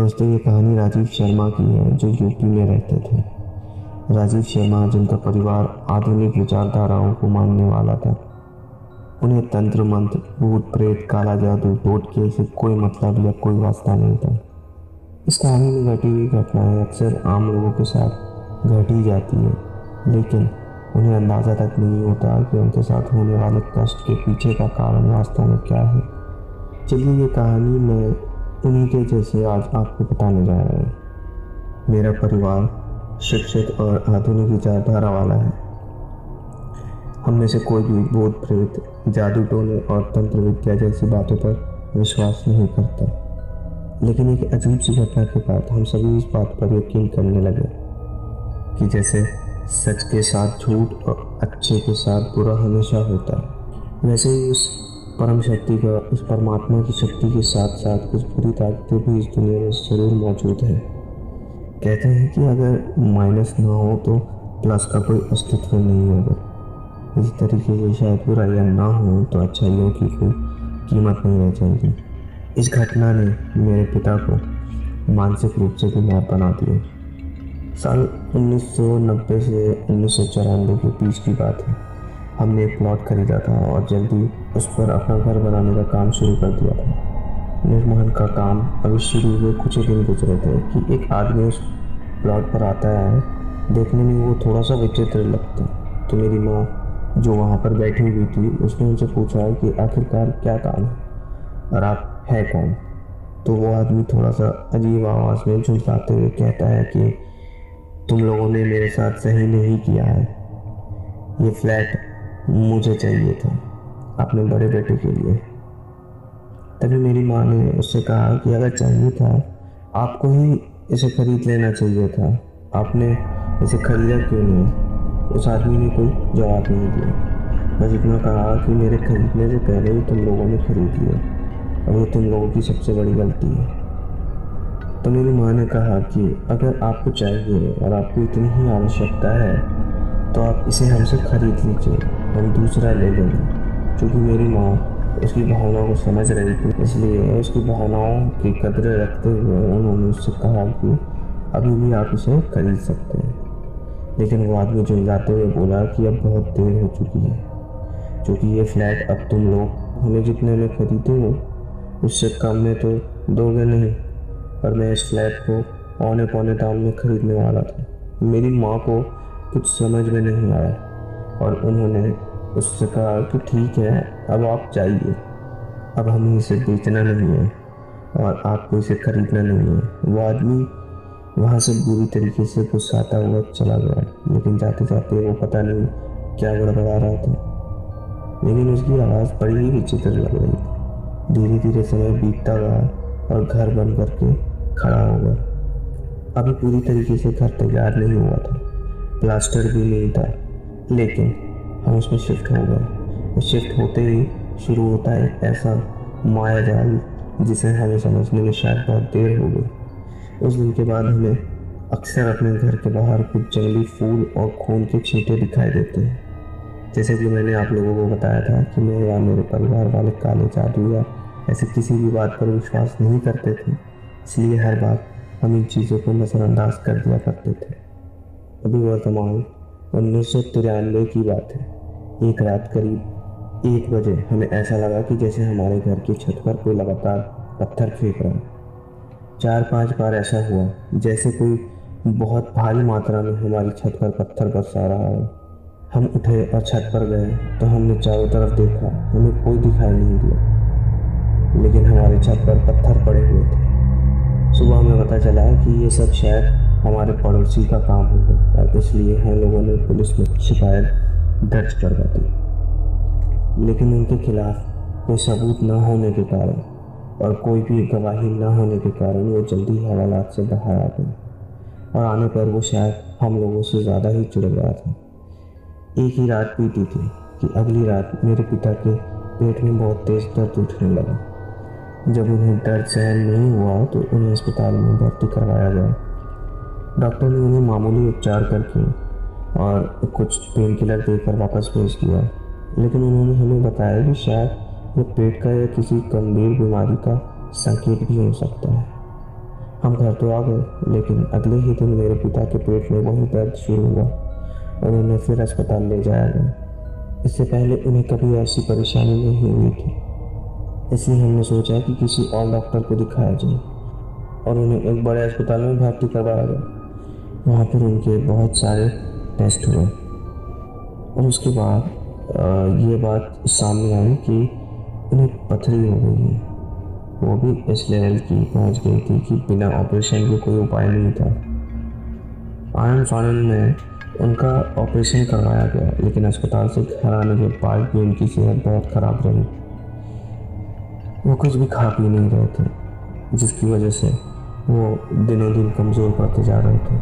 दोस्तों, ये कहानी राजीव शर्मा की है जो यूपी में रहते थे। राजीव शर्मा, जिनका परिवार आधुनिक विचारधाराओं को मानने वाला था, उन्हें तंत्र मंत्र, भूत प्रेत, काला जादू, टोटके से कोई मतलब या कोई वास्ता नहीं था। इस कहानी में घटी हुई घटनाएं अक्सर आम लोगों के साथ घटी जाती है, लेकिन उन्हें अंदाज़ा तक नहीं होता कि उनके साथ होने वाले कष्ट के पीछे का कारण वास्तव में क्या है। चलिए, ये कहानी मैं उन्हीं के जैसे आज आपको बताने जा रहा हूँ। मेरा परिवार शिक्षित और आधुनिक विचारधारा वाला है। हम में से कोई भी भूत प्रेत, जादू टोने और तंत्र विद्या जैसी बातों पर विश्वास नहीं करता। लेकिन एक अजीब सी घटना के बाद हम सभी इस बात पर यकीन करने लगे कि जैसे सच के साथ झूठ और अच्छे के साथ बुरा हमेशा होता है, वैसे ही उस परम शक्ति का, उस परमात्मा की शक्ति के साथ साथ कुछ बुरी ताकतें भी इस दुनिया में जरूर मौजूद है। कहते हैं कि अगर माइनस ना हो तो प्लस का कोई अस्तित्व नहीं होगा। इस तरीके से शायद बुराइयां ना हो तो अच्छाइयों की कोई कीमत नहीं रह जाएगी। इस घटना ने मेरे पिता को मानसिक रूप से बीमार बना दिया। साल 1990 से 1994 के बीच की बात है। हमने एक प्लॉट खरीदा था और जल्दी उस पर अपना घर बनाने का काम शुरू कर दिया था। निर्माण का काम अभी शुरू हुए कुछ ही दिन गुजरे थे कि एक आदमी उस प्लॉट पर आता है। देखने में वो थोड़ा सा विचित्र लगता। तो मेरी माँ, जो वहाँ पर बैठी हुई थी, उसने उनसे पूछा कि आखिरकार क्या काम है और आप है कौन। तो वो आदमी थोड़ा सा अजीब आवाज़ में झुंझलाते हुए कहता है कि तुम लोगों ने मेरे साथ सही नहीं किया है। ये फ्लैट मुझे चाहिए था अपने बड़े बेटे के लिए। तभी मेरी माँ ने उससे कहा कि अगर चाहिए था आपको ही इसे खरीद लेना चाहिए था, आपने इसे खरीदा क्यों नहीं। उस आदमी ने कोई जवाब नहीं दिया, बस इतना कहा कि मेरे खरीदने से पहले ही तुम लोगों ने खरीद लिया और ये तुम लोगों की सबसे बड़ी गलती है। तो मेरी माँ ने कहा कि अगर आपको चाहिए और आपको इतनी ही आवश्यकता है तो आप इसे हमसे खरीद लीजिए, हम दूसरा ले लेंगे। क्योंकि मेरी माँ उसकी भावनाओं को समझ रही थी, इसलिए उसकी भावनाओं की कदर रखते हुए उन्होंने उससे कहा कि अभी भी आप इसे खरीद सकते हैं। लेकिन वो आदमी झुंझलाते हुए बोला कि अब बहुत देर हो चुकी है, क्योंकि ये फ्लैट अब तुम लोग हमें जितने में खरीदे हो उससे कम में तो दोगे नहीं, और मैं इस फ्लैट को पौने पौने दाम में खरीदने वाला था। मेरी माँ को कुछ समझ में नहीं आया और उन्होंने उससे कहा कि ठीक है, अब आप जाइए, अब हमें इसे बेचना नहीं है और आपको इसे खरीदना नहीं है। वो आदमी वहाँ से बुरी तरीके से गुस्साता हुआ चला गया, लेकिन जाते जाते वो पता नहीं क्या गड़बड़ा रहा था, लेकिन उसकी आवाज़ बड़ी ही विचित्र लग रही थी। धीरे धीरे समय बीतता गया और घर बन करके खड़ा हो गया। अभी पूरी तरीके से घर तैयार नहीं हुआ था, प्लास्टर भी नहीं था, लेकिन हम उसमें शिफ्ट हो गए। शिफ्ट होते ही शुरू होता है एक ऐसा माया जाल जिसे हमें समझने में शायद बहुत देर हो गई। उस दिन के बाद हमें अक्सर अपने घर के बाहर कुछ जंगली फूल और खून के छींटे दिखाई देते हैं। जैसे कि मैंने आप लोगों को बताया था कि मैं या मेरे परिवार वाले काले जादू या ऐसे किसी भी बात पर विश्वास नहीं करते थे, इसलिए हर बार हम इन चीज़ों को नज़रअंदाज कर दिया करते थे। अभी वर्तमान 1993 की बात है। एक रात करीब 1 बजे हमें ऐसा लगा कि जैसे हमारे घर की छत पर कोई लगातार पत्थर फेंक रहा है। 4-5 बार ऐसा हुआ जैसे कोई बहुत भारी मात्रा में हमारी छत पर पत्थर बरसा रहा है। हम उठे और छत पर गए तो हमने चारों तरफ देखा, हमें कोई दिखाई नहीं दिया, लेकिन हमारे छत पर पत्थर पड़े हुए थे। सुबह हमें पता चला कि ये सब शायद हमारे पड़ोसी का काम होगा, इसलिए हम लोगों ने पुलिस में शिकायत दर्ज करवा दी। लेकिन उनके खिलाफ कोई सबूत न होने के कारण और कोई भी गवाही न होने के कारण वो जल्दी हवालात से बाहर आ गए, और आने पर वो शायद हम लोगों से ज़्यादा ही चिढ़ गया था। एक ही रात बीती थी कि अगली रात मेरे पिता के पेट में बहुत तेज़ दर्द उठने लगा। जब उन्हें दर्द सहन नहीं हुआ तो उन्हें अस्पताल में भर्ती करवाया गया। डॉक्टर ने उन्हें मामूली उपचार करके और कुछ पेन किलर देकर वापस भेज दिया, लेकिन उन्होंने हमें बताया कि शायद ये पेट का या किसी गंभीर बीमारी का संकेत भी हो सकता है। हम घर तो आ गए, लेकिन अगले ही दिन मेरे पिता के पेट में वही दर्द शुरू हुआ और उन्हें फिर अस्पताल ले जाया गया। इससे पहले उन्हें कभी ऐसी परेशानी नहीं हुई थी, इसलिए हमने सोचा कि किसी और डॉक्टर को दिखाया जाए और उन्हें एक बड़े अस्पताल में भर्ती करवाया गया। वहाँ पर उनके बहुत सारे टेस्ट हुए और उसके बाद ये बात सामने आई कि उन्हें पथरी हो गई है। वो भी इस लेवल की पहुंच गई थी कि बिना ऑपरेशन के कोई उपाय नहीं था। आनंद फानंद में उनका ऑपरेशन करवाया गया, लेकिन अस्पताल से घर आने के बाद भी उनकी सेहत बहुत ख़राब रही। वो कुछ भी खा पी नहीं रहे थे, जिसकी वजह से वो दिनों दिन कमज़ोर पड़ते जा रहे थे।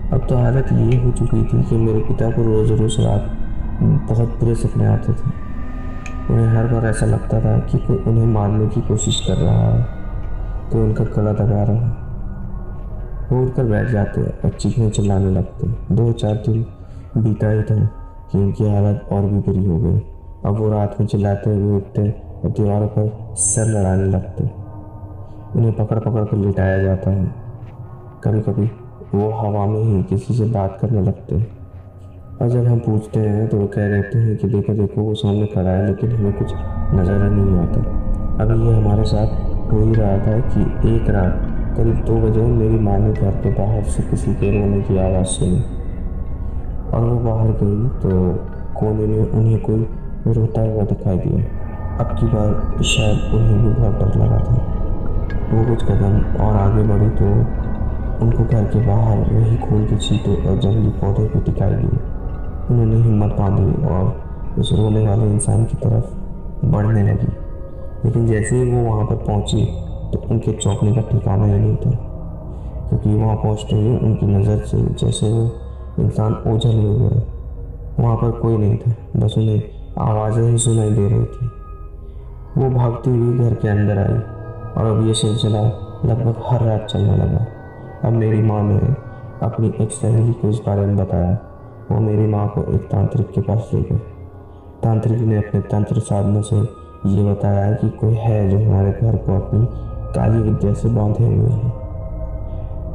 अब तो हालत ये हो चुकी थी कि मेरे पिता को रोज़ रोज़ रात बहुत बुरे सपने आते थे। उन्हें हर बार ऐसा लगता था कि कोई उन्हें मारने की कोशिश कर रहा है, कोई उनका गला दबा रहा है। वो उठकर बैठ जाते और चीखने चिल्लाने लगते। 2-4 दिन बीता ही था कि उनकी हालत और भी बुरी हो गई। अब वो रात में चिल्लाते हुए उठते और दीवारों पर सर लड़ाने लगते। उन्हें पकड़ पकड़ कर लिटाया जाता है। कभी कभी वो हवा में ही किसी से बात करने लगते हैं और जब हम पूछते हैं तो वो कह देते हैं कि देखो देखो वो सामने खड़ा है, लेकिन हमें कुछ नज़र नहीं आता। अभी ये हमारे साथ हो ही रहा था कि एक रात करीब 2 बजे मेरी माँ ने घर के बाहर से किसी के रोने की आवाज़ सुनी और वो बाहर गई तो कोने में उन्हें कोई रोता हुआ दिखाई दिया। अब की बार शायद उन्हें भी बहुत डर लगा था। वो कुछ कदम और आगे बढ़ी तो उनको घर के बाहर वही खून के छींटे और जंगली पौधे भी दिखाई दिए। उन्होंने हिम्मत बांधी और उस रोने वाले इंसान की तरफ बढ़ने लगी, लेकिन जैसे ही वो वहाँ पर पहुँची तो उनके चौंकने का ठिकाना ही नहीं था, क्योंकि वहाँ पहुँचते ही उनकी नज़र से जैसे वो इंसान ओझल हो गया। वहाँ पर कोई नहीं था, बस उन्हें आवाज़ें ही सुनाई दे रही थी। वो भागती हुई घर के अंदर आई और अब ये सिलसिला लगभग हर रात चलने लगा। अब मेरी माँ ने अपनी एक सहेली को इस बारे में बताया। वो मेरी माँ को एक तांत्रिक के पास ले गए। तांत्रिक ने अपने तंत्र साधनों से ये बताया कि कोई है जो हमारे घर को अपनी काली विद्या से बांधे हुए है।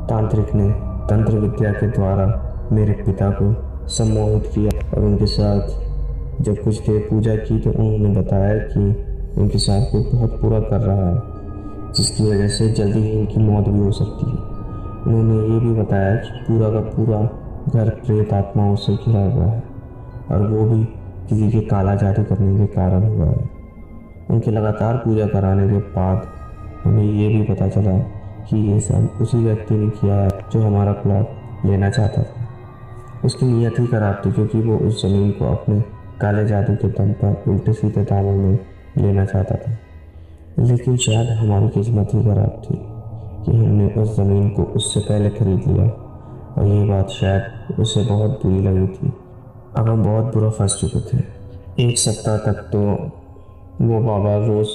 तांत्रिक ने तंत्र विद्या के द्वारा मेरे पिता को सम्मोहित किया और उनके साथ जब कुछ देर पूजा की तो उन्होंने बताया कि उनके साथ कोई बहुत बुरा कर रहा है, जिसकी वजह से जल्दी ही उनकी मौत भी हो सकती है। उन्होंने ये भी बताया कि पूरा का पूरा घर प्रेत आत्माओं से घिरा हुआ है और वो भी किसी के काला जादू करने के कारण हुआ है। उनके लगातार पूजा कराने के बाद हमें ये भी पता चला कि ये सब उसी व्यक्ति ने किया है जो हमारा प्लॉट लेना चाहता था। उसकी नीयत ही खराब थी, क्योंकि वो उस ज़मीन को अपने काले जादू के दम पर उल्टे सीधे दामों में लेना चाहता था। लेकिन शायद हमारी किस्मत ही खराब थी कि हमने उस ज़मीन को उससे पहले खरीद लिया और ये बात शायद उसे बहुत बुरी लगी थी। अब हम बहुत बुरा फंस चुके थे। 1 सप्ताह तक तो वो बाबा रोज़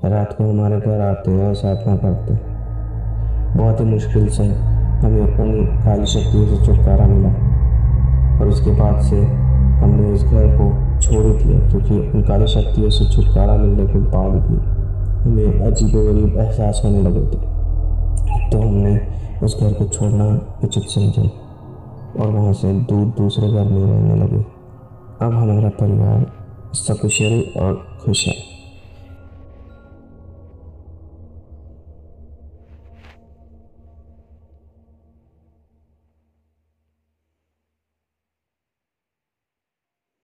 रात को हमारे घर आते और साधना करते। बहुत ही मुश्किल से हमें उन काली शक्तियों से छुटकारा मिला और उसके बाद से हमने उस घर को छोड़ दिया, क्योंकि उन काली शक्तियों से छुटकारा मिलने के बाद भी हमें अजीबोगरीब एहसास होने लगे थे। तो हमने उस घर को छोड़ना उचित समझा और वहाँ से दूर दूसरे घर में रहने लगे। अब हमारा परिवार सकुशल और खुश है।